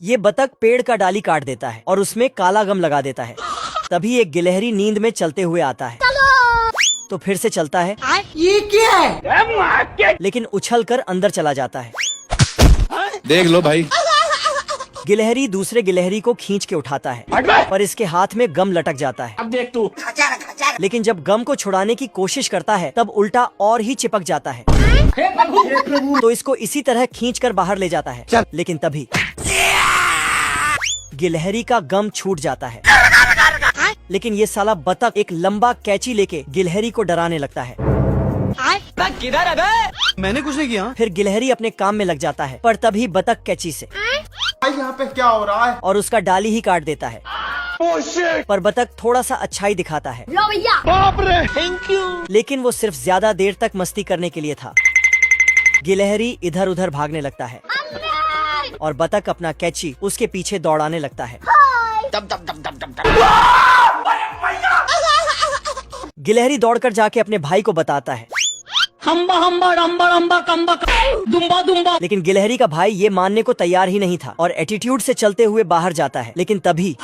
ये बतख पेड़ का डाली काट देता है और उसमें काला गम लगा देता है। तभी एक गिलहरी नींद में चलते हुए आता है तो फिर से चलता है। ये क्या है? लेकिन उछल कर अंदर चला जाता है। देख लो भाई। गिलहरी दूसरे गिलहरी को खींच के उठाता है पर इसके हाथ में गम लटक जाता है। अब देख तू। लेकिन जब गम को छुड़ाने की कोशिश करता है तब उल्टा और ही चिपक जाता है। तो इसको इसी तरह खींच कर बाहर ले जाता है। लेकिन तभी गिलहरी का गम छूट जाता है। लेकिन ये साला बतख एक लंबा कैंची लेके गिलहरी को डराने लगता है। किधर है बे? मैंने कुछ नहीं किया। फिर गिलहरी अपने काम में लग जाता है पर तभी बतख कैंची से यहाँ पे क्या हो रहा है? और उसका डाली ही काट देता है। पर बतख थोड़ा सा अच्छाई दिखाता है। बाप रे। Thank you. लेकिन वो सिर्फ ज्यादा देर तक मस्ती करने के लिए था। गिलहरी इधर उधर भागने लगता है और बतख अपना कैंची उसके पीछे दौड़ाने लगता है। गिलहरी दौड़कर जाके अपने भाई को बताता है। हम्बा हम्बा रम्बा रम्बा कम्बा दुम्बा दुम्बा। लेकिन गिलहरी का भाई ये मानने को तैयार ही नहीं था और एटीट्यूड से चलते हुए बाहर जाता है। लेकिन तभी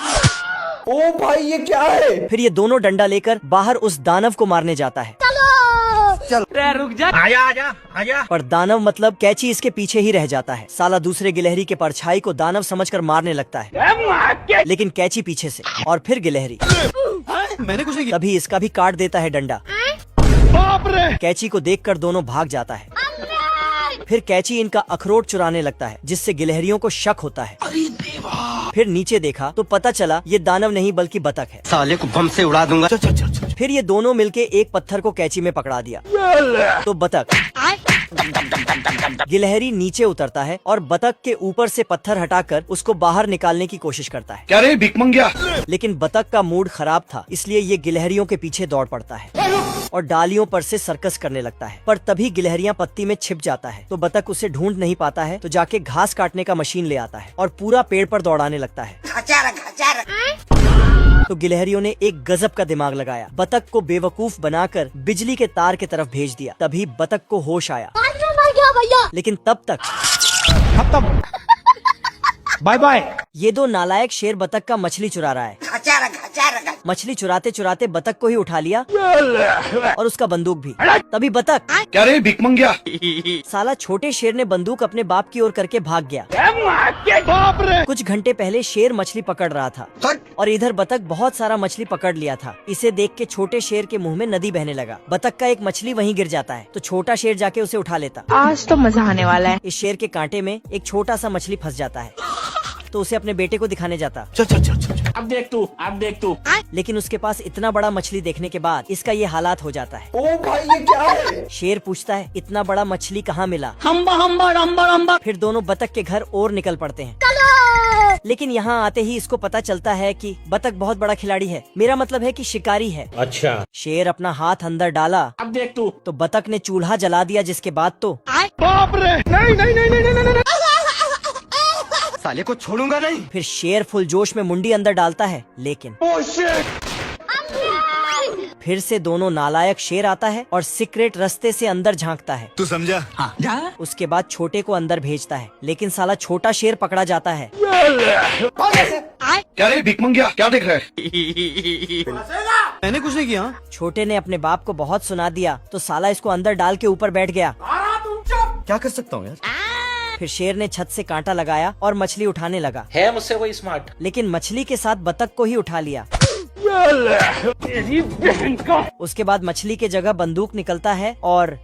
ओ भाई ये क्या है? फिर ये दोनों डंडा लेकर बाहर उस दानव को मारने जाता है। रुक जा। आजा। पर दानव मतलब कैंची इसके पीछे ही रह जाता है। साला दूसरे गिलहरी के परछाई को दानव समझकर मारने लगता है। लेकिन कैंची पीछे से और फिर गिलहरी मैंने कुछ नहीं किया। तभी इसका भी काट देता है डंडा। बाप रे। कैंची को देखकर दोनों भाग जाता है। फिर कैंची इनका अखरोट चुराने लगता है जिससे गिलहरियों को शक होता है। फिर नीचे देखा तो पता चला ये दानव नहीं बल्कि बतख है। साले को बम से उड़ा दूंगा। फिर ये दोनों मिलके एक पत्थर को कैंची में पकड़ा दिया। तो बतख गिलहरी नीचे उतरता है और बतख के ऊपर से पत्थर हटाकर उसको बाहर निकालने की कोशिश करता है। क्या रे भिख मंगिया? लेकिन बतख का मूड खराब था इसलिए ये गिलहरियों के पीछे दौड़ पड़ता है और डालियों पर से सर्कस करने लगता है। पर तभी गिलहरियां पत्ती में छिप जाता है तो बतख उसे ढूंढ नहीं पाता है तो जाके घास काटने का मशीन ले आता है और पूरा पेड़ पर दौड़ाने लगता है। तो गिलहरियों ने एक गजब का दिमाग लगाया। बतख को बेवकूफ बनाकर बिजली के तार की तरफ भेज दिया। तभी बतख को होश आया। लेकिन तब तक खत्म। Bye bye. ये दो नालायक शेर बतख का मछली चुरा रहा है। मछली चुराते चुराते बतख को ही उठा लिया और उसका बंदूक भी। तभी बतख क्या रे भिख मंगिया? साला छोटे शेर ने बंदूक अपने बाप की ओर करके भाग गया। बाप रे। कुछ घंटे पहले शेर मछली पकड़ रहा था और इधर बतख बहुत सारा मछली पकड़ लिया था। इसे देख के छोटे शेर के मुंह में नदी बहने लगा। बतख का एक मछली वहीं गिर जाता है तो छोटा शेर जाके उसे उठा लेता। आज तो मजा आने वाला है। इस शेर के कांटे में एक छोटा सा मछली फंस जाता है तो उसे अपने बेटे को दिखाने जाता। अब देख तू। लेकिन उसके पास इतना बड़ा मछली देखने के बाद इसका ये हालात हो जाता है। ओ भाई ये क्या है? शेर पूछता है इतना बड़ा मछली कहाँ मिला? हम्बा हम्बा रम्बा रम्बा। फिर दोनों बतख के घर और निकल पड़ते हैं। लेकिन यहाँ आते ही इसको पता चलता है कि बतख बहुत बड़ा खिलाड़ी है। मेरा मतलब है कि शिकारी है। अच्छा। शेर अपना हाथ अंदर डाला अब देख तू। तो बतख ने चूल्हा जला दिया जिसके बाद तो बाप रे। नहीं। साले को छोड़ूंगा नहीं। फिर शेर फुल जोश में मुंडी अंदर डालता है। लेकिन फिर से दोनों नालायक शेर आता है और सीक्रेट रास्ते से अंदर झांकता है। तू समझा? उसके बाद छोटे को अंदर भेजता है लेकिन साला छोटा शेर पकड़ा जाता है। क्या रे भिख मंगिया? क्या देख रहा है? मैंने कुछ नहीं किया। छोटे ने अपने बाप को बहुत सुना दिया तो साला इसको अंदर डाल के ऊपर बैठ गया। क्या कर सकता हूँ यार? फिर शेर ने छत से कांटा लगाया और मछली उठाने लगा। है मुझसे कोई स्मार्ट? लेकिन मछली के साथ बतख को ही उठा लिया। उसके बाद मछली के जगह बंदूक निकलता है और